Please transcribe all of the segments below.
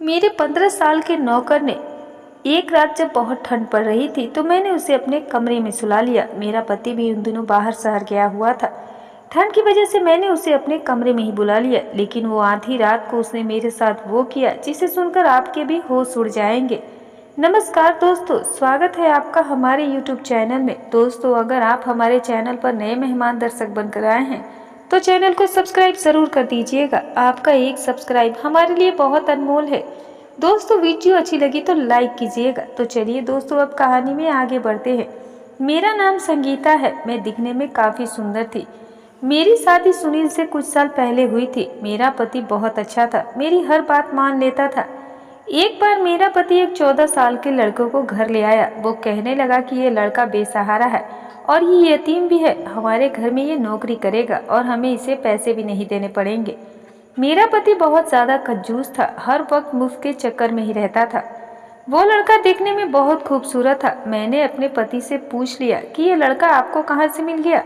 मेरे 15 साल के नौकर ने एक रात जब बहुत ठंड पड़ रही थी तो मैंने उसे अपने कमरे में सुला लिया। मेरा पति भी उन दिनों बाहर शहर गया हुआ था। ठंड की वजह से मैंने उसे अपने कमरे में ही बुला लिया, लेकिन वो आधी रात को उसने मेरे साथ वो किया जिसे सुनकर आपके भी होश उड़ जाएंगे। नमस्कार दोस्तों, स्वागत है आपका हमारे YouTube चैनल में। दोस्तों, अगर आप हमारे चैनल पर नए मेहमान दर्शक बनकर आए हैं तो चैनल को सब्सक्राइब जरूर कर दीजिएगा। आपका एक सब्सक्राइब हमारे लिए बहुत अनमोल है। दोस्तों, वीडियो अच्छी लगी तो लाइक कीजिएगा। तो चलिए दोस्तों, अब कहानी में आगे बढ़ते हैं। मेरा नाम संगीता है। मैं दिखने में काफ़ी सुंदर थी। मेरी शादी सुनील से कुछ साल पहले हुई थी। मेरा पति बहुत अच्छा था, मेरी हर बात मान लेता था। एक बार मेरा पति एक 14 साल के लड़के को घर ले आया। वो कहने लगा कि ये लड़का बेसहारा है और ये यतीम भी है। हमारे घर में ये नौकरी करेगा और हमें इसे पैसे भी नहीं देने पड़ेंगे। मेरा पति बहुत ज़्यादा कंजूस था, हर वक्त मुफ्त के चक्कर में ही रहता था। वो लड़का देखने में बहुत खूबसूरत था। मैंने अपने पति से पूछ लिया कि ये लड़का आपको कहाँ से मिल गया।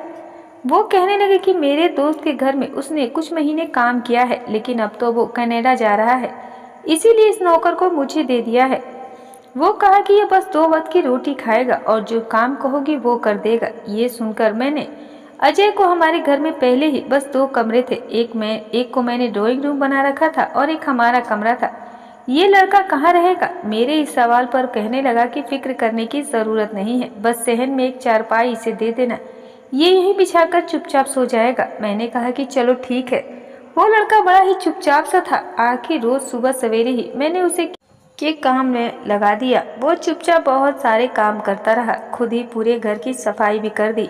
वो कहने लगे कि मेरे दोस्त के घर में उसने कुछ महीने काम किया है, लेकिन अब तो वो कनाडा जा रहा है, इसीलिए इस नौकर को मुझे दे दिया है। वो कहा कि ये बस 2 वक्त की रोटी खाएगा और जो काम कहोगी वो कर देगा। ये सुनकर मैंने अजय को, हमारे घर में पहले ही बस 2 कमरे थे, एक को मैंने ड्राइंग रूम बना रखा था और एक हमारा कमरा था। ये लड़का कहाँ रहेगा? मेरे इस सवाल पर कहने लगा कि फिक्र करने की जरूरत नहीं है, बस सहन में एक चारपाई इसे दे देना, ये यहीं बिछाकर चुपचाप सो जाएगा। मैंने कहा कि चलो ठीक है। वो लड़का बड़ा ही चुपचाप सा था। आखिर रोज सुबह सवेरे ही मैंने उसे के काम में लगा दिया। वो चुपचाप बहुत सारे काम करता रहा, खुद ही पूरे घर की सफाई भी कर दी।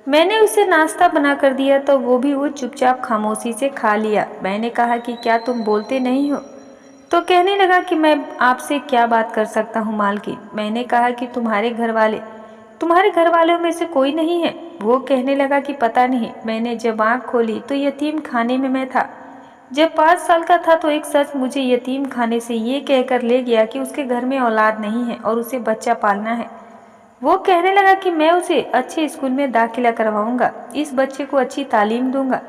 मैंने उसे नाश्ता बना कर दिया तो वो चुपचाप खामोशी से खा लिया। मैंने कहा कि क्या तुम बोलते नहीं हो? तो कहने लगा कि मैं आपसे क्या बात कर सकता हूँ मालकिन। मैंने कहा कि तुम्हारे घर वालों में से कोई नहीं है? वो कहने लगा कि पता नहीं। मैंने जब आँख खोली तो यतीम खाने में मैं था। जब 5 साल का था तो एक शख्स मुझे यतीम खाने से ये कहकर ले गया कि उसके घर में औलाद नहीं है और उसे बच्चा पालना है। वो कहने लगा कि मैं उसे अच्छे स्कूल में दाखिला करवाऊंगा, इस बच्चे को अच्छी तालीम दूंगा।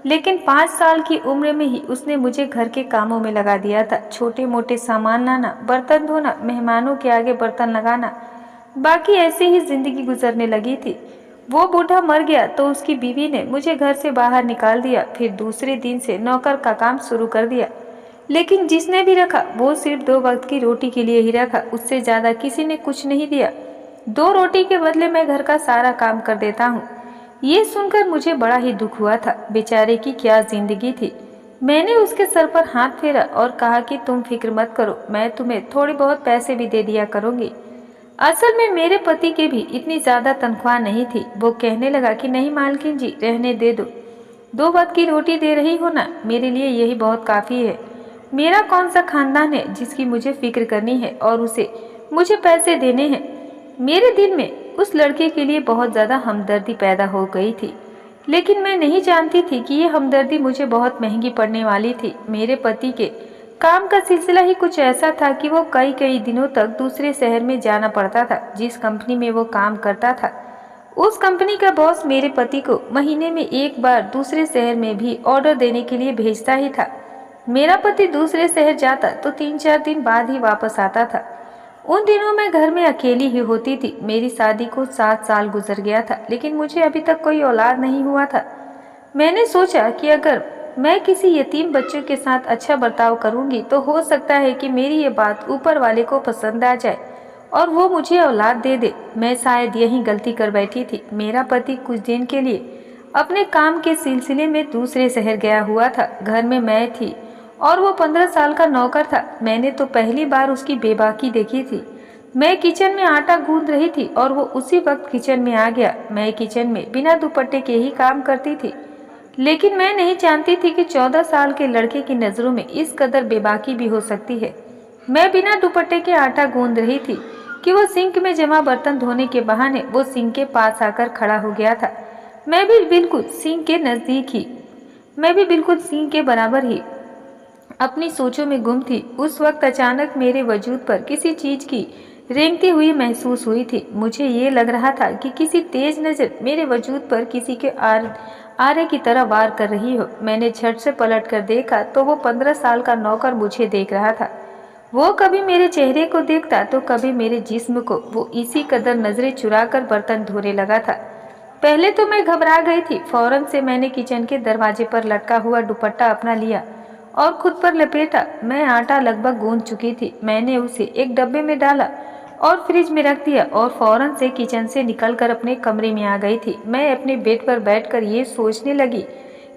लेकिन 5 साल की उम्र में ही उसने मुझे घर के कामों में लगा दिया था। छोटे मोटे सामान लाना, बर्तन धोना, मेहमानों के आगे बर्तन लगाना, बाकी ऐसे ही जिंदगी गुजरने लगी थी। वो बूढ़ा मर गया तो उसकी बीवी ने मुझे घर से बाहर निकाल दिया। फिर दूसरे दिन से नौकर का काम शुरू कर दिया, लेकिन जिसने भी रखा वो सिर्फ 2 वक्त की रोटी के लिए ही रखा, उससे ज्यादा किसी ने कुछ नहीं दिया। 2 रोटी के बदले मैं घर का सारा काम कर देता हूँ। ये सुनकर मुझे बड़ा ही दुख हुआ था। बेचारे की क्या जिंदगी थी। मैंने उसके सर पर हाथ फेरा और कहा कि तुम फिक्र मत करो, मैं तुम्हें थोड़े बहुत पैसे भी दे दिया करूंगी। असल में मेरे पति के भी इतनी ज्यादा तनख्वाह नहीं थी। वो कहने लगा कि नहीं मालकिन जी, रहने दे दो, 2 वक्त की रोटी दे रही हो ना, मेरे लिए यही बहुत काफी है। मेरा कौन सा खानदान है जिसकी मुझे फिक्र करनी है और उसे मुझे पैसे देने हैं। मेरे दिल में उस लड़के के लिए बहुत ज्यादा हमदर्दी पैदा हो गई थी, लेकिन मैं नहीं जानती थी कि ये हमदर्दी मुझे बहुत महंगी पड़ने वाली थी। मेरे पति के काम का सिलसिला ही कुछ ऐसा था कि वो कई कई दिनों तक दूसरे शहर में जाना पड़ता था। जिस कंपनी में वो काम करता था, उस कंपनी का बॉस मेरे पति को महीने में एक बार दूसरे शहर में भी ऑर्डर देने के लिए भेजता ही था। मेरा पति दूसरे शहर जाता तो 3-4 दिन बाद ही वापस आता था। उन दिनों मैं घर में अकेली ही होती थी। मेरी शादी को 7 साल गुजर गया था, लेकिन मुझे अभी तक कोई औलाद नहीं हुआ था। मैंने सोचा कि अगर मैं किसी यतीम बच्चे के साथ अच्छा बर्ताव करूंगी तो हो सकता है कि मेरी ये बात ऊपर वाले को पसंद आ जाए और वो मुझे औलाद दे दे। मैं शायद यही गलती कर बैठी थी। मेरा पति कुछ दिन के लिए अपने काम के सिलसिले में दूसरे शहर गया हुआ था। घर में मैं थी और वो 15 साल का नौकर था। मैंने तो पहली बार उसकी बेबाकी देखी थी। मैं किचन में आटा गूंद रही थी और वो उसी वक्त किचन में आ गया। मैं किचन में बिना दुपट्टे के ही काम करती थी, लेकिन मैं नहीं जानती थी कि 14 साल के लड़के की नज़रों में इस कदर बेबाकी भी हो सकती है। मैं बिना दुपट्टे के आटा गूंद रही थी कि वो सिंक में जमा बर्तन धोने के बहाने वो सिंक के पास आकर खड़ा हो गया था। मैं भी बिल्कुल सिंक के नज़दीक ही, मैं भी बिल्कुल सिंक के बराबर ही अपनी सोचों में गुम थी। उस वक्त अचानक मेरे वजूद पर किसी चीज की रेंगती हुई महसूस हुई थी। मुझे ये लग रहा था कि किसी तेज नजर मेरे वजूद पर किसी के आरे की तरह वार कर रही हो। मैंने झट से पलट कर देखा तो वो 15 साल का नौकर मुझे देख रहा था। वो कभी मेरे चेहरे को देखता तो कभी मेरे जिस्म को। वो इसी कदर नजरें चुराकर बर्तन धोने लगा था। पहले तो मैं घबरा गई थी। फौरन से मैंने किचन के दरवाजे पर लटका हुआ दुपट्टा अपना लिया और खुद पर लपेटा। मैं आटा लगभग गूंथ चुकी थी। मैंने उसे एक डब्बे में डाला और फ्रिज में रख दिया और फौरन से किचन से निकलकर अपने कमरे में आ गई थी। मैं अपने बेड पर बैठकर ये सोचने लगी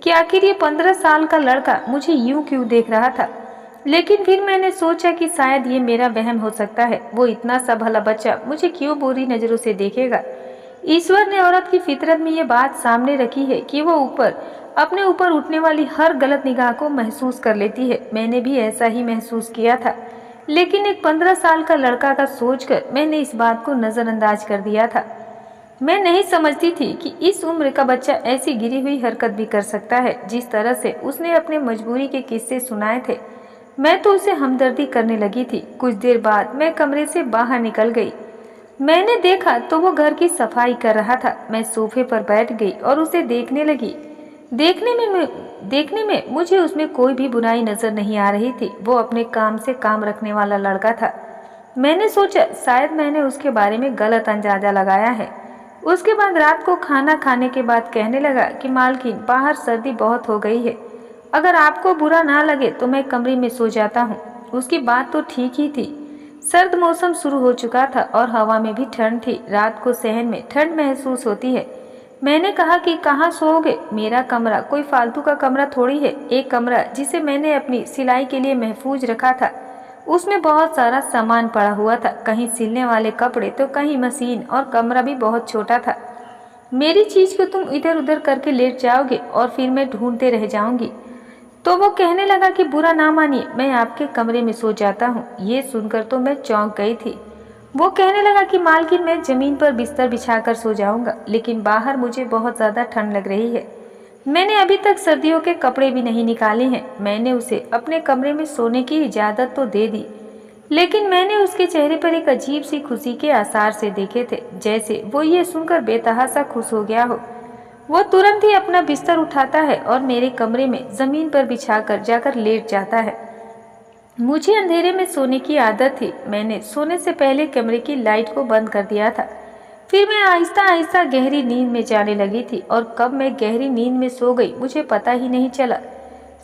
कि आखिर ये 15 साल का लड़का मुझे यूं क्यों देख रहा था। लेकिन फिर मैंने सोचा कि शायद ये मेरा वहम हो सकता है। वो इतना सा भला बच्चा मुझे क्यों बुरी नजरों से देखेगा। ईश्वर ने औरत की फितरत में ये बात सामने रखी है कि वो अपने ऊपर उठने वाली हर गलत निगाह को महसूस कर लेती है। मैंने भी ऐसा ही महसूस किया था, लेकिन एक 15 साल का लड़का का सोचकर मैंने इस बात को नजरअंदाज कर दिया था। मैं नहीं समझती थी कि इस उम्र का बच्चा ऐसी गिरी हुई हरकत भी कर सकता है। जिस तरह से उसने अपने मजबूरी के किस्से सुनाए थे, मैं तो उसे हमदर्दी करने लगी थी। कुछ देर बाद मैं कमरे से बाहर निकल गई। मैंने देखा तो वो घर की सफाई कर रहा था। मैं सोफे पर बैठ गई और उसे देखने लगी। देखने में मुझे उसमें कोई भी बुराई नजर नहीं आ रही थी। वो अपने काम से काम रखने वाला लड़का था। मैंने सोचा शायद मैंने उसके बारे में गलत अंदाजा लगाया है। उसके बाद रात को खाना खाने के बाद कहने लगा कि मालकिन, बाहर सर्दी बहुत हो गई है। अगर आपको बुरा ना लगे तो मैं कमरे में सो जाता हूँ। उसकी बात तो ठीक ही थी। सर्द मौसम शुरू हो चुका था और हवा में भी ठंड थी। रात को सहन में ठंड महसूस होती है। मैंने कहा कि कहाँ सोओगे? मेरा कमरा कोई फालतू का कमरा थोड़ी है। एक कमरा जिसे मैंने अपनी सिलाई के लिए महफूज रखा था। उसमें बहुत सारा सामान पड़ा हुआ था, कहीं सिलने वाले कपड़े तो कहीं मशीन, और कमरा भी बहुत छोटा था। मेरी चीज को तुम इधर उधर करके लेट जाओगे और फिर मैं ढूंढते रह जाऊंगी। तो वो कहने लगा कि बुरा ना मानिए, मैं आपके कमरे में सो जाता हूँ। ये सुनकर तो मैं चौंक गई थी। वो कहने लगा कि मालकिन, मैं जमीन पर बिस्तर बिछाकर सो जाऊंगा, लेकिन बाहर मुझे बहुत ज्यादा ठंड लग रही है। मैंने अभी तक सर्दियों के कपड़े भी नहीं निकाले हैं। मैंने उसे अपने कमरे में सोने की इजाजत तो दे दी, लेकिन मैंने उसके चेहरे पर एक अजीब सी खुशी के आसार से देखे थे, जैसे वो ये सुनकर बेतहासा खुश हो गया हो। वो तुरंत ही अपना बिस्तर उठाता है और मेरे कमरे में जमीन पर बिछाकर जाकर लेट जाता है। मुझे अंधेरे में सोने की आदत थी। मैंने सोने से पहले कमरे की लाइट को बंद कर दिया था। फिर मैं आहिस्ता आहिस्ता गहरी नींद में जाने लगी थी और कब मैं गहरी नींद में सो गई मुझे पता ही नहीं चला।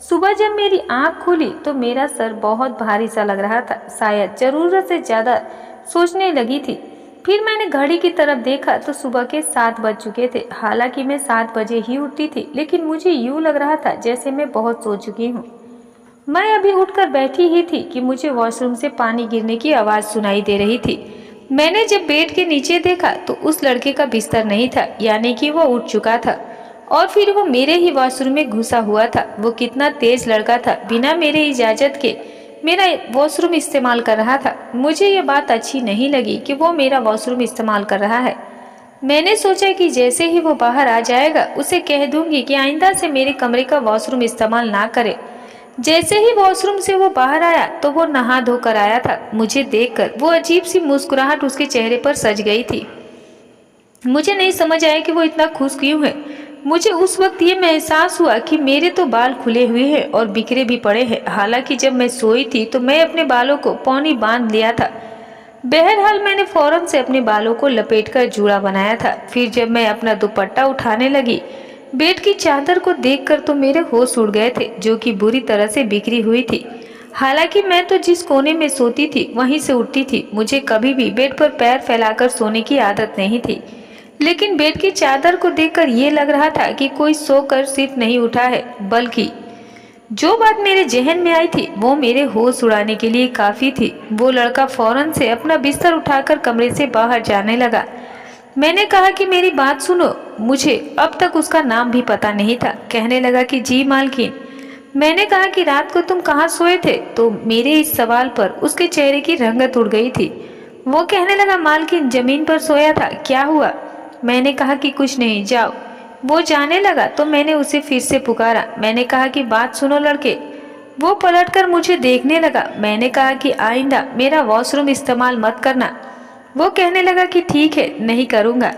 सुबह जब मेरी आंख खुली तो मेरा सर बहुत भारी सा लग रहा था। शायद जरूरत से ज्यादा सोचने लगी थी। फिर मैंने घड़ी की तरफ देखा तो सुबह के 7 बज चुके थे। हालांकि मैं 7 बजे ही उठती थी, लेकिन मुझे यूं लग रहा था जैसे मैं बहुत सो चुकी हूँ। मैं अभी उठकर बैठी ही थी कि मुझे वॉशरूम से पानी गिरने की आवाज सुनाई दे रही थी। मैंने जब बेड के नीचे देखा तो उस लड़के का बिस्तर नहीं था, यानी कि वो उठ चुका था और फिर वो मेरे ही वॉशरूम में घुसा हुआ था। वो कितना तेज लड़का था, बिना मेरे इजाजत के मेरा वॉशरूम इस्तेमाल कर रहा था। मुझे ये बात अच्छी नहीं लगी कि वो मेरा वॉशरूम इस्तेमाल कर रहा है। मैंने सोचा कि जैसे ही वो बाहर आ जाएगा उसे कह दूंगी कि आइंदा से मेरे कमरे का वॉशरूम इस्तेमाल ना करे। जैसे ही वॉशरूम से वो बाहर आया तो वो नहा धोकर आया था। मुझे देखकर वो अजीब सी मुस्कुराहट उसके चेहरे पर सज गई थी। मुझे नहीं समझ आया कि वो इतना खुश क्यों है। मुझे उस वक्त ये महसूस हुआ कि मेरे तो बाल खुले हुए हैं और बिखरे भी पड़े हैं। हालांकि जब मैं सोई थी तो मैं अपने बालों को पौनी बांध लिया था। बहरहाल मैंने फौरन से अपने बालों को लपेटकर जूड़ा बनाया था। फिर जब मैं अपना दुपट्टा उठाने लगी, बेड की चादर को देखकर तो मेरे होश उड़ गए थे, जो कि बुरी तरह से बिखरी हुई थी। हालांकि मैं तो जिस कोने में सोती थी वहीं से उठती थी। मुझे कभी भी बेड पर पैर फैलाकर सोने की आदत नहीं थी, लेकिन बेड की चादर को देखकर ये लग रहा था कि कोई सोकर सिर्फ नहीं उठा है, बल्कि जो बात मेरे जहन में आई थी वो मेरे होश उड़ाने के लिए काफी थी। वो लड़का फौरन से अपना बिस्तर उठाकर कमरे से बाहर जाने लगा। मैंने कहा कि मेरी बात सुनो। मुझे अब तक उसका नाम भी पता नहीं था। कहने लगा कि जी मालकिन। मैंने कहा कि रात को तुम कहाँ सोए थे? तो मेरे इस सवाल पर उसके चेहरे की रंगत उड़ गई थी। वो कहने लगा, मालकिन जमीन पर सोया था। क्या हुआ? मैंने कहा कि कुछ नहीं, जाओ। वो जाने लगा तो मैंने उसे फिर से पुकारा। मैंने कहा कि बात सुनो लड़के। वो पलटकर मुझे देखने लगा। मैंने कहा कि आइंदा मेरा वॉशरूम इस्तेमाल मत करना। वो कहने लगा कि ठीक है, नहीं करूँगा।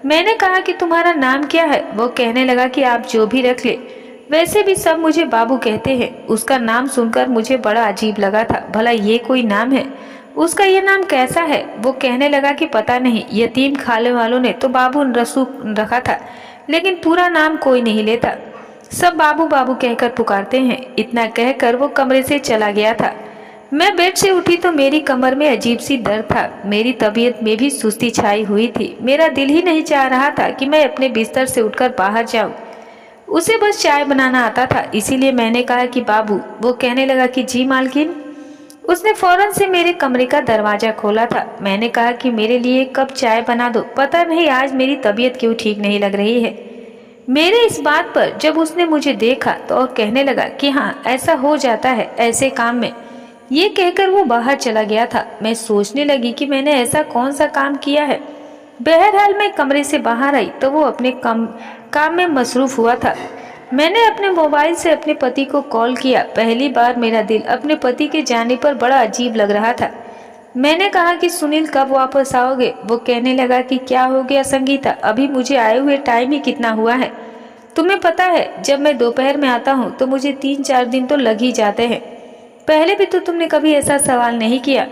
मैंने कहा कि तुम्हारा नाम क्या है? वो कहने लगा कि आप जो भी रख ले। वैसे भी सब मुझे बाबू कहते हैं। उसका नाम सुनकर मुझे बड़ा अजीब लगा था। भला ये कोई नाम है? उसका ये नाम कैसा है? वो कहने लगा कि पता नहीं, यतीम खाने वालों ने तो बाबू रसूख रखा था, लेकिन पूरा नाम कोई नहीं लेता। सब बाबू बाबू कहकर पुकारते हैं। इतना कहकर वो कमरे से चला गया था। मैं बेड से उठी तो मेरी कमर में अजीब सी दर्द था। मेरी तबीयत में भी सुस्ती छाई हुई थी। मेरा दिल ही नहीं चाह रहा था कि मैं अपने बिस्तर से उठकर बाहर जाऊं। उसे बस चाय बनाना आता था, इसीलिए मैंने कहा कि बाबू। वो कहने लगा कि जी मालकिन। उसने फौरन से मेरे कमरे का दरवाजा खोला था। मैंने कहा कि मेरे लिए एक कप चाय बना दो, पता नहीं आज मेरी तबीयत क्यों ठीक नहीं लग रही है। मेरे इस बात पर जब उसने मुझे देखा तो और कहने लगा कि हाँ, ऐसा हो जाता है ऐसे काम में। ये कहकर वो बाहर चला गया था। मैं सोचने लगी कि मैंने ऐसा कौन सा काम किया है। बहरहाल मैं कमरे से बाहर आई तो वो अपने काम में मसरूफ हुआ था। मैंने अपने मोबाइल से अपने पति को कॉल किया। पहली बार मेरा दिल अपने पति के जाने पर बड़ा अजीब लग रहा था। मैंने कहा कि सुनील कब वापस आओगे? वो कहने लगा कि क्या हो गया संगीता, अभी मुझे आए हुए टाइम ही कितना हुआ है। तुम्हें पता है, जब मैं दोपहर में आता हूँ तो मुझे 3-4 दिन तो लग ही जाते हैं। पहले भी तो तुमने कभी ऐसा सवाल नहीं किया।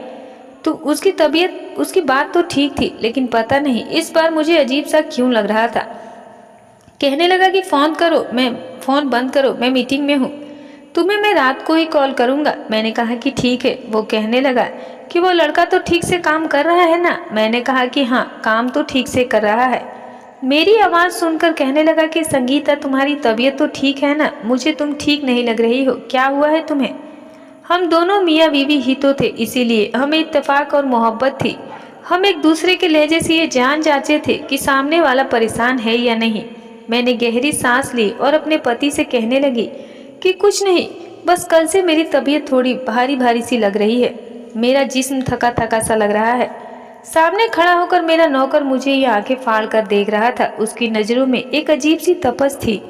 तो उसकी तबीयत, उसकी बात तो ठीक थी, लेकिन पता नहीं इस बार मुझे अजीब सा क्यों लग रहा था। कहने लगा कि फोन बंद करो, मैं मीटिंग में हूँ, तुम्हें मैं रात को ही कॉल करूँगा। मैंने कहा कि ठीक है। वो कहने लगा कि वो लड़का तो ठीक से काम कर रहा है ना? मैंने कहा कि हाँ, काम तो ठीक से कर रहा है। मेरी आवाज़ सुनकर कहने लगा कि संगीता, तुम्हारी तबीयत तो ठीक है ना? मुझे तुम ठीक नहीं लग रही हो, क्या हुआ है तुम्हें? हम दोनों मियाँ बीवी ही तो थे, इसीलिए हमें इत्तेफाक और मोहब्बत थी। हम एक दूसरे के लहजे से ये जान जाते थे कि सामने वाला परेशान है या नहीं। मैंने गहरी सांस ली और अपने पति से कहने लगी कि कुछ नहीं, बस कल से मेरी तबीयत थोड़ी भारी भारी सी लग रही है। मेरा जिस्म थका थका सा लग रहा है। सामने खड़ा होकर मेरा नौकर मुझे ये आंखें फाड़ कर देख रहा था। उसकी नज़रों में एक अजीब सी तपस थी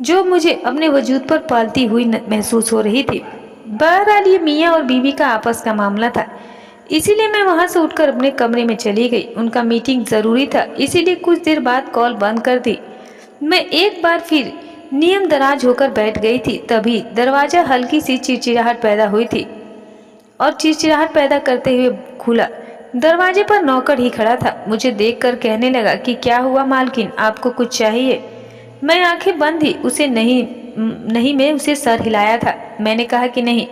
जो मुझे अपने वजूद पर पालती हुई महसूस हो रही थी। बहरहाल ये मियाँ और बीवी का आपस का मामला था, इसीलिए मैं वहां से उठकर अपने कमरे में चली गई। उनका मीटिंग ज़रूरी था, इसीलिए कुछ देर बाद कॉल बंद कर दी। मैं एक बार फिर नियम दराज होकर बैठ गई थी। तभी दरवाज़ा हल्की सी चिड़चिड़ाहट पैदा हुई थी और चिड़चिड़ाहट पैदा करते हुए खुला। दरवाजे पर नौकर ही खड़ा था। मुझे देखकर कहने लगा कि क्या हुआ मालकिन, आपको कुछ चाहिए? मैं आंखें बंद ही उसे नहीं मैं उसे सर हिलाया था। मैंने कहा कि नहीं,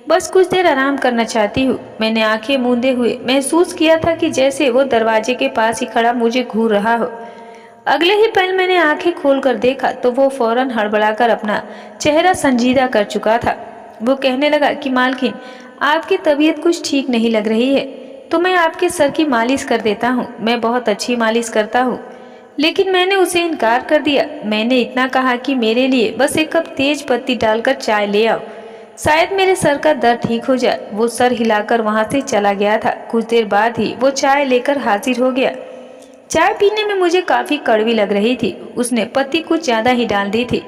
बस कुछ देर आराम करना चाहती हूँ। मैंने आंखें मूंदे हुए महसूस किया था कि जैसे वो दरवाजे के पास ही खड़ा मुझे घूर रहा हो। अगले ही पल मैंने आंखें खोलकर देखा तो वो फौरन हड़बड़ाकर अपना चेहरा संजीदा कर चुका था। वो कहने लगा कि मालकिन, आपकी तबीयत कुछ ठीक नहीं लग रही है, तो मैं आपके सर की मालिश कर देता हूँ। मैं बहुत अच्छी मालिश करता हूँ। लेकिन मैंने उसे इनकार कर दिया। मैंने इतना कहा कि मेरे लिए बस एक कप तेज पत्ती डालकर चाय ले आओ, शायद मेरे सर का दर्द ठीक हो जाए। वो सर हिलाकर वहां से चला गया था। कुछ देर बाद ही वो चाय लेकर हाजिर हो गया। चाय पीने में मुझे काफ़ी कड़वी लग रही थी। उसने पत्ती कुछ ज़्यादा ही डाल दी थी।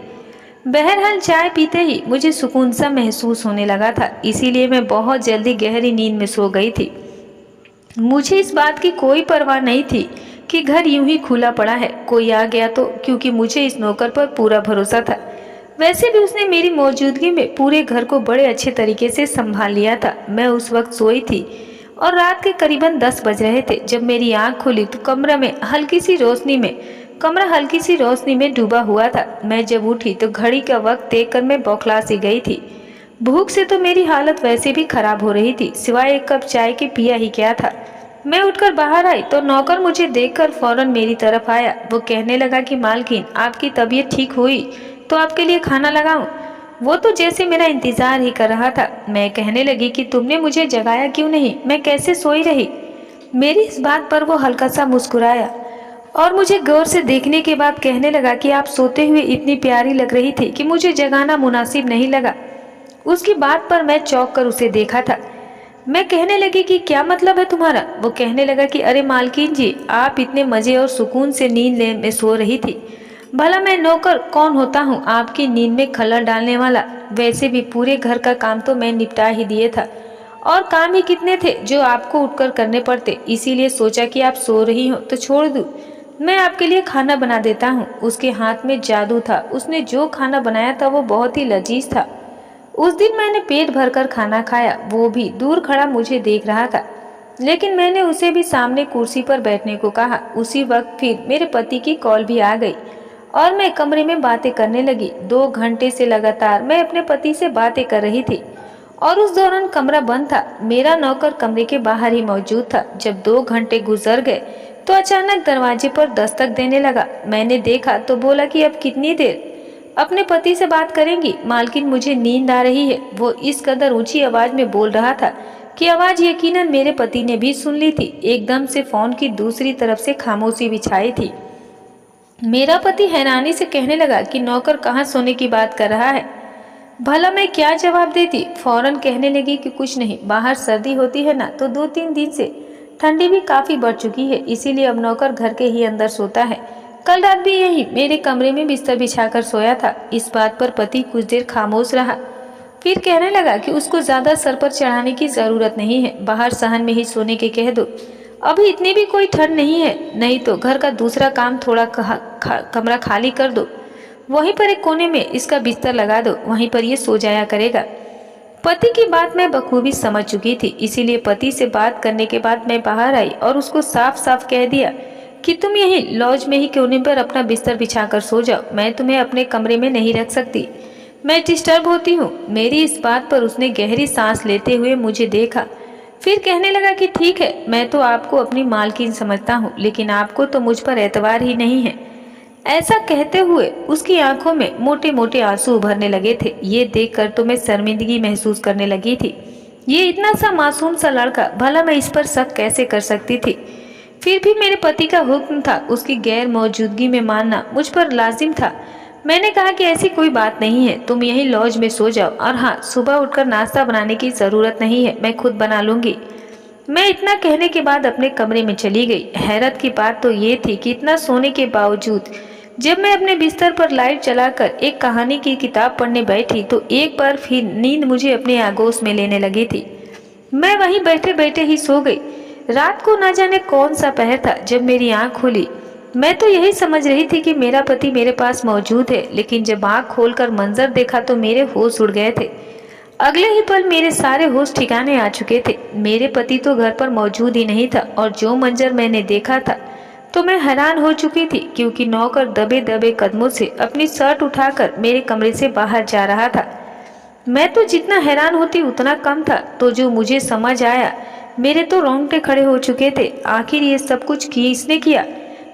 बहरहाल चाय पीते ही मुझे सुकून सा महसूस होने लगा था, इसीलिए मैं बहुत जल्दी गहरी नींद में सो गई थी। मुझे इस बात की कोई परवाह नहीं थी कि घर यूं ही खुला पड़ा है, कोई आ गया तो, क्योंकि मुझे इस नौकर पर पूरा भरोसा था। वैसे भी उसने मेरी मौजूदगी में पूरे घर को बड़े अच्छे तरीके से संभाल लिया था। मैं उस वक्त सोई थी और रात के करीबन 10 बज रहे थे। जब मेरी आंख खुली तो कमरा हल्की सी रोशनी में डूबा हुआ था। मैं जब उठी तो घड़ी का वक्त देखकर मैं बौखला सी गई थी। भूख से तो मेरी हालत वैसे भी खराब हो रही थी, सिवाय एक कप चाय के पिया ही क्या था। मैं उठकर बाहर आई तो नौकर मुझे देखकर फौरन मेरी तरफ आया। वो कहने लगा कि मालकिन, आपकी तबीयत ठीक हुई तो आपके लिए खाना लगाऊं? वो तो जैसे मेरा इंतजार ही कर रहा था। मैं कहने लगी कि तुमने मुझे जगाया क्यों नहीं, मैं कैसे सोई रही? मेरी इस बात पर वो हल्का सा मुस्कुराया और मुझे गौर से देखने के बाद कहने लगा कि आप सोते हुए इतनी प्यारी लग रही थी कि मुझे जगाना मुनासिब नहीं लगा। उसकी बात पर मैं चौंक कर उसे देखा था। मैं कहने लगी कि क्या मतलब है तुम्हारा? वो कहने लगा कि अरे मालकिन जी, आप इतने मजे और सुकून से नींद में सो रही थी। भला मैं नौकर कौन होता हूँ आपकी नींद में खलल डालने वाला? वैसे भी पूरे घर का काम तो मैं निपटा ही दिए था और काम ही कितने थे जो आपको उठकर करने पड़ते, इसीलिए सोचा कि आप सो रही हो तो छोड़ दूँ। मैं आपके लिए खाना बना देता हूँ। उसके हाथ में जादू था। उसने जो खाना बनाया था वो बहुत ही लजीज था। उस दिन मैंने पेट भरकर खाना खाया। वो भी दूर खड़ा मुझे देख रहा था, लेकिन मैंने उसे भी सामने कुर्सी पर बैठने को कहा। उसी वक्त फिर मेरे पति की कॉल भी आ गई और मैं कमरे में बातें करने लगी। 2 घंटे से लगातार मैं अपने पति से बातें कर रही थी और उस दौरान कमरा बंद था। मेरा नौकर कमरे के बाहर ही मौजूद था। जब 2 घंटे गुजर गए तो अचानक दरवाजे पर दस्तक देने लगा। मैंने देखा तो बोला कि अब कितनी देर अपने पति से बात करेंगी? मालकिन, मुझे नींद आ रही है। वो इस कदर ऊंची आवाज में बोल रहा था कि आवाज यकीनन मेरे पति ने भी सुन ली थी। एकदम से फोन की दूसरी तरफ से खामोशी बिछाई थी। मेरा पति हैरानी से कहने लगा कि नौकर कहाँ सोने की बात कर रहा है। भला मैं क्या जवाब देती? फौरन कहने लगी कि कुछ नहीं, बाहर सर्दी होती है ना, तो 2-3 दिन से ठंडी भी काफी बढ़ चुकी है, इसीलिए अब नौकर घर के ही अंदर सोता है। कल रात भी यही मेरे कमरे में बिस्तर बिछाकर सोया था। इस बात पर पति कुछ देर खामोश रहा, फिर कहने लगा कि उसको ज्यादा सर पर चढ़ाने की जरूरत नहीं है, बाहर सहन में ही सोने के कह दो। अभी इतनी भी कोई ठंड नहीं है, नहीं तो घर का दूसरा काम थोड़ा कमरा खाली कर दो, वहीं पर एक कोने में इसका बिस्तर लगा दो, वहीं पर ये सो जाया करेगा। पति की बात मैं बखूबी समझ चुकी थी, इसीलिए पति से बात करने के बाद मैं बाहर आई और उसको साफ साफ कह दिया कि तुम यही लॉज में ही कोने पर अपना बिस्तर बिछाकर सो जाओ, मैं तुम्हें अपने कमरे में नहीं रख सकती, मैं डिस्टर्ब होती हूँ। मेरी इस बात पर उसने गहरी सांस लेते हुए मुझे देखा, फिर कहने लगा कि ठीक है, मैं तो आपको अपनी मालकिन समझता हूँ, लेकिन आपको तो मुझ पर एतबार ही नहीं है। ऐसा कहते हुए उसकी आंखों में मोटे मोटे आंसू उभरने लगे थे। ये देखकर तो मैं शर्मिंदगी महसूस करने लगी थी। ये इतना सा मासूम सा लड़का, भला मैं इस पर शक कैसे कर सकती थी? फिर भी मेरे पति का हुक्म था, उसकी गैर मौजूदगी में मानना मुझ पर लाजिम था। मैंने कहा कि ऐसी कोई बात नहीं है, तुम यही लॉज में सो जाओ, और हाँ, सुबह उठकर नाश्ता बनाने की जरूरत नहीं है, मैं खुद बना लूंगी। मैं इतना कहने के बाद अपने कमरे में चली गई। हैरत की बात तो ये थी कि इतना सोने के बावजूद जब मैं अपने बिस्तर पर लाइट जलाकर एक कहानी की किताब पढ़ने बैठी तो एक बार फिर नींद मुझे अपने आगोश में लेने लगी थी। मैं वहीं बैठे बैठे ही सो गई। रात को न जाने कौन सा पहर था जब मेरी आंख खुली। मैं तो यही समझ रही थी कि मेरा पति मेरे पास मौजूद है, लेकिन जब आंख खोलकर मंजर देखा तो मेरे होश उड़ गए थे। अगले ही पल मेरे सारे होश ठिकाने आ चुके थे। मेरे पति तो घर पर मौजूद ही नहीं था, और जो मंजर मैंने देखा था तो मैं हैरान हो चुकी थी, क्योंकि नौकर दबे दबे कदमों से अपनी शर्ट उठाकर मेरे कमरे से बाहर जा रहा था। मैं तो जितना हैरान होती उतना कम था। तो जो मुझे समझ आया, मेरे तो रोंगटे खड़े हो चुके थे। आखिर ये सब कुछ किसने किया?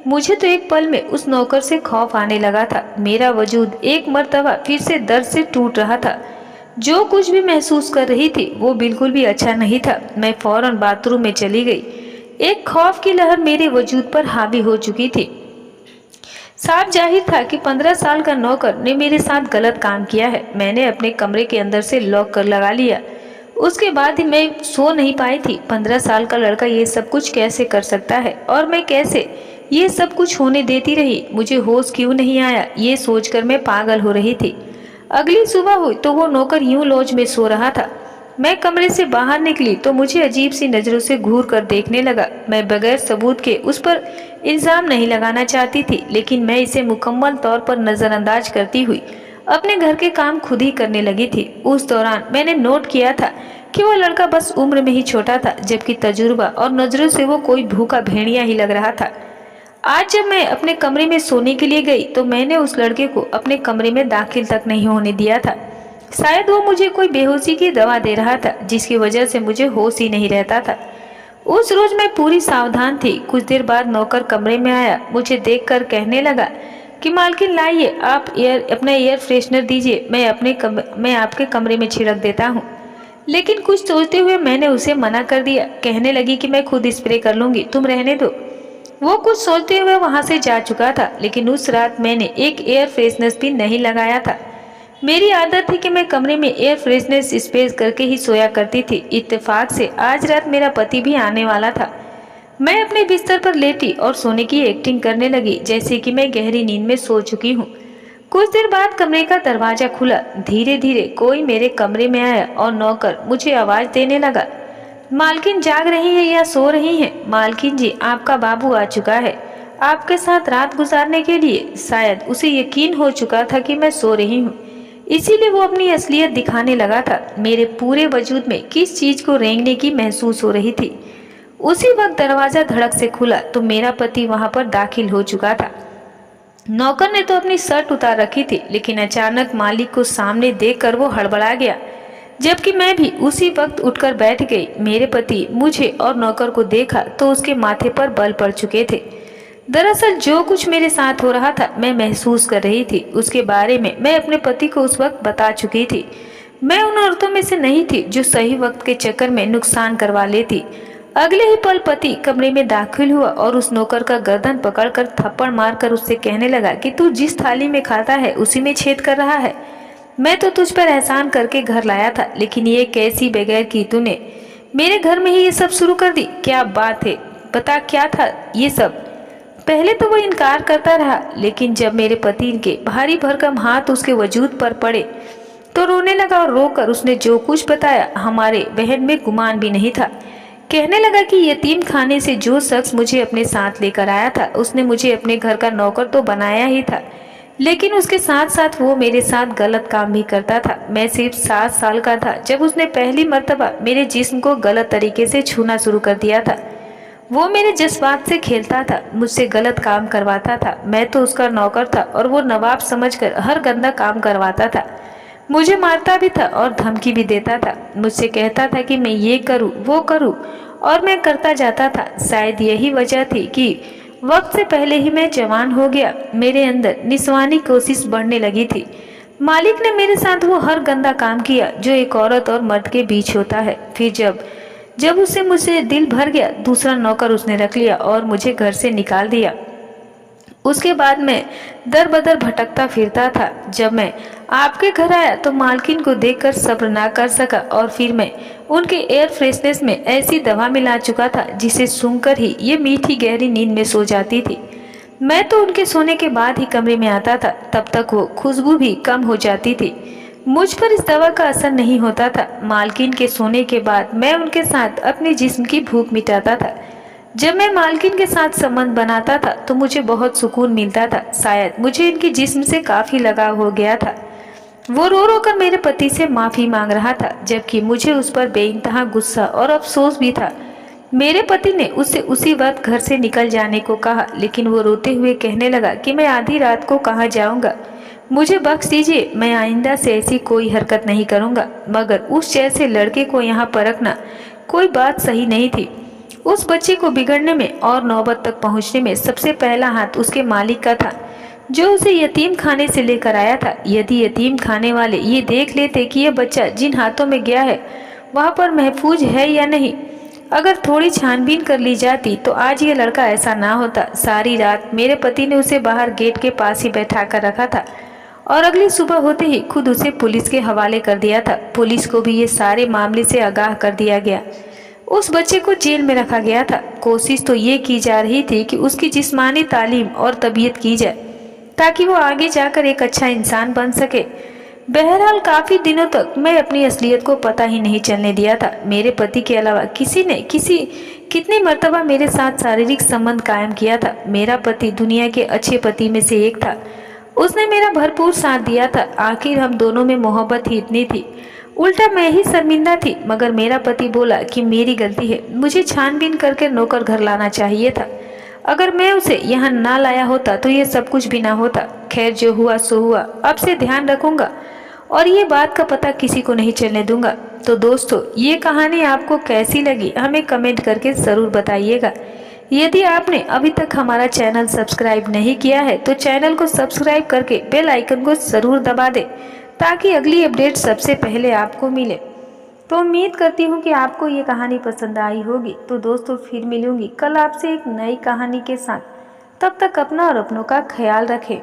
मुझे तो एक पल में उस नौकर से खौफ आने लगा था। मेरा वजूद एक मर्तबा फिर से दर्द से टूट रहा था। जो कुछ भी महसूस कर रही थी वो बिल्कुल भी अच्छा नहीं था। मैं फौरन बाथरूम में चली गई। एक खौफ की लहर मेरे वजूद पर हावी हो चुकी थी। साफ जाहिर था कि 15 साल का नौकर ने मेरे साथ गलत काम किया है। मैंने अपने कमरे के अंदर से लॉक कर लगा लिया। उसके बाद ही मैं सो नहीं पाई थी। 15 साल का लड़का ये सब कुछ कैसे कर सकता है, और मैं कैसे ये सब कुछ होने देती रही? मुझे होश क्यों नहीं आया, ये सोचकर मैं पागल हो रही थी। अगली सुबह हुई तो वो नौकर यूं लॉज में सो रहा था। मैं कमरे से बाहर निकली तो मुझे अजीब सी नजरों से घूर कर देखने लगा। मैं बगैर सबूत के उस पर इल्जाम नहीं लगाना चाहती थी, लेकिन मैं इसे मुकम्मल तौर पर नजरअंदाज करती हुई अपने घर के काम खुद ही करने लगी थी। उस दौरान मैंने नोट किया था कि वो लड़का बस उम्र में ही छोटा था, जबकि तजुर्बा और नजरों से वो कोई भूखा भेड़िया ही लग रहा था। आज जब मैं अपने कमरे में सोने के लिए गई तो मैंने उस लड़के को अपने कमरे में दाखिल तक नहीं होने दिया था। शायद वो मुझे कोई बेहोशी की दवा दे रहा था, जिसकी वजह से मुझे होश ही नहीं रहता था। उस रोज मैं पूरी सावधान थी। कुछ देर बाद नौकर कमरे में आया। मुझे देखकर कहने लगा कि मालकिन, लाइए, आप अपना एयर फ्रेशनर दीजिए, मैं आपके कमरे में छिड़क देता हूँ। लेकिन कुछ सोचते हुए मैंने उसे मना कर दिया। कहने लगी कि मैं खुद स्प्रे कर लूंगी, तुम रहने दो। वो कुछ सोचते हुए वहां से जा चुका था, लेकिन उस रात मैंने एक एयर फ्रेशनर भी नहीं लगाया था। मेरी आदत थी कि मैं कमरे में एयर फ्रेशनर स्प्रे करके ही सोया करती थी। इत्तेफाक से आज रात मेरा पति भी आने वाला था। मैं अपने बिस्तर पर लेटी और सोने की एक्टिंग करने लगी, जैसे कि मैं गहरी नींद में सो चुकी हूँ। कुछ देर बाद कमरे का दरवाजा खुला। धीरे धीरे कोई मेरे कमरे में आया और नौकर मुझे आवाज देने लगा, मालकिन जाग रही है या सो रही हैं? मालकिन जी, आपका बाबू आ चुका है, आपके साथ रात गुजारने के लिए। शायद उसे यकीन हो चुका था कि मैं सो रही हूँ, इसीलिए वो अपनी असलियत दिखाने लगा था। मेरे पूरे वजूद में किस चीज को रेंगने की महसूस हो रही थी। उसी वक्त दरवाजा धड़क से खुला तो मेरा पति वहां पर दाखिल हो चुका था। नौकर ने तो अपनी शर्ट उतार रखी थी, लेकिन अचानक मालिक को सामने देखकर वो हड़बड़ा गया, जबकि मैं भी उसी वक्त उठकर बैठ गई। मेरे पति मुझे और नौकर को देखा तो उसके माथे पर बल पड़ चुके थे। दरअसल जो कुछ मेरे साथ हो रहा था मैं महसूस कर रही थी, उसके बारे में मैं अपने पति को उस वक्त बता चुकी थी। मैं उन औरतों में से नहीं थी जो सही वक्त के चक्कर में नुकसान करवा लेती। अगले ही पल पति कमरे में दाखिल हुआ और उस नौकर का गर्दन पकड़कर थप्पड़ मारकर उससे कहने लगा कि तू जिस थाली में खाता है उसी में छेद कर रहा है। मैं तो तुझ पर एहसान करके घर लाया था, लेकिन ये कैसी बेगैर की तूने मेरे घर में ही ये सब शुरू कर दी। क्या बात है, बता क्या था ये सब। पहले तो वो इनकार करता रहा, लेकिन जब मेरे पति के भारी भरकम हाथ उसके वजूद पर पड़े तो रोने लगा और रोकर उसने जो कुछ बताया हमारे बहन में गुमान भी नहीं था। कहने लगा कि यतीम खाने से जो शख्स मुझे अपने साथ लेकर आया था उसने मुझे अपने घर का नौकर तो बनाया ही था, लेकिन उसके साथ साथ वो मेरे साथ गलत काम भी करता था। मैं सिर्फ 7 साल का था जब उसने पहली मर्तबा मेरे जिस्म को गलत तरीके से छूना शुरू कर दिया था। वो मेरे जज्बात से खेलता था, मुझसे गलत काम करवाता था। मैं तो उसका नौकर था और वो नवाब समझकर हर गंदा काम करवाता था। मुझे मारता भी था और धमकी भी देता था। मुझसे कहता था कि मैं ये करूं वो करूं और मैं करता जाता था। शायद यही वजह थी कि वक्त से पहले ही मैं जवान हो गया। मेरे अंदर निस्वानी कोशिश बढ़ने लगी थी। मालिक ने मेरे साथ वो हर गंदा काम किया जो एक औरत और मर्द के बीच होता है। फिर जब जब उसे मुझसे दिल भर गया, दूसरा नौकर उसने रख लिया और मुझे घर से निकाल दिया। उसके बाद मैं दर बदर भटकता फिरता था। जब मैं आपके घर आया तो मालकिन को देखकर सब्र ना कर सका और फिर मैं उनके एयर फ्रेशनेस में ऐसी दवा मिला चुका था जिसे सूंघकर ही ये मीठी गहरी नींद में सो जाती थी। मैं तो उनके सोने के बाद ही कमरे में आता था, तब तक वो खुशबू भी कम हो जाती थी। मुझ पर इस दवा का असर नहीं होता था। मालकिन के सोने के बाद मैं उनके साथ अपने जिस्म की भूख मिटाता था। जब मैं मालकिन के साथ संबंध बनाता था तो मुझे बहुत सुकून मिलता था। शायद मुझे इनकी जिस्म से काफी लगाव हो गया था। वो रो रो कर मेरे पति से माफी मांग रहा था, जबकि मुझे उस पर बेइंतहा गुस्सा और अफसोस भी था। मेरे पति ने उससे उसी वक्त घर से निकल जाने को कहा, लेकिन वो रोते हुए कहने लगा कि मैं आधी रात को कहाँ जाऊंगा, मुझे बख्श दीजिए, मैं आइंदा से ऐसी कोई हरकत नहीं करूंगा। मगर उस जैसे लड़के को यहाँ परखना कोई बात सही नहीं थी। उस बच्चे को बिगड़ने में और नौबत तक पहुंचने में सबसे पहला हाथ उसके मालिक का था, जो उसे यतीम खाने से लेकर आया था। यदि यतीम खाने वाले ये देख लेते कि यह बच्चा जिन हाथों में गया है वहां पर महफूज है या नहीं, अगर थोड़ी छानबीन कर ली जाती तो आज ये लड़का ऐसा ना होता। सारी रात मेरे पति ने उसे बाहर गेट के पास ही बैठा कर रखा था और अगली सुबह होते ही खुद उसे पुलिस के हवाले कर दिया था। पुलिस को भी ये सारे मामले से आगाह कर दिया गया। उस बच्चे को जेल में रखा गया था। कोशिश तो ये की जा रही थी कि उसकी जिस्मानी तालीम और तबीयत की जाए ताकि वो आगे जाकर एक अच्छा इंसान बन सके। बहरहाल काफी दिनों तक मैं अपनी असलियत को पता ही नहीं चलने दिया था। मेरे पति के अलावा किसी ने कितनी मर्तबा मेरे साथ शारीरिक संबंध कायम किया था। मेरा पति दुनिया के अच्छे पति में से एक था। उसने मेरा भरपूर साथ दिया था। आखिर हम दोनों में मोहब्बत ही इतनी थी। उल्टा मैं ही शर्मिंदा थी, मगर मेरा पति बोला कि मेरी गलती है, मुझे छानबीन करके नौकर घर लाना चाहिए था। अगर मैं उसे यहाँ ना लाया होता तो ये सब कुछ भी ना होता। खैर जो हुआ सो हुआ, अब से ध्यान रखूंगा और ये बात का पता किसी को नहीं चलने दूंगा। तो दोस्तों, ये कहानी आपको कैसी लगी हमें कमेंट करके ज़रूर बताइएगा। यदि आपने अभी तक हमारा चैनल सब्सक्राइब नहीं किया है तो चैनल को सब्सक्राइब करके बेल आइकन को ज़रूर दबा दें ताकि अगली अपडेट सबसे पहले आपको मिले। तो उम्मीद करती हूँ कि आपको ये कहानी पसंद आई होगी। तो दोस्तों, फिर मिलूंगी कल आपसे एक नई कहानी के साथ। तब तक अपना और अपनों का ख्याल रखें।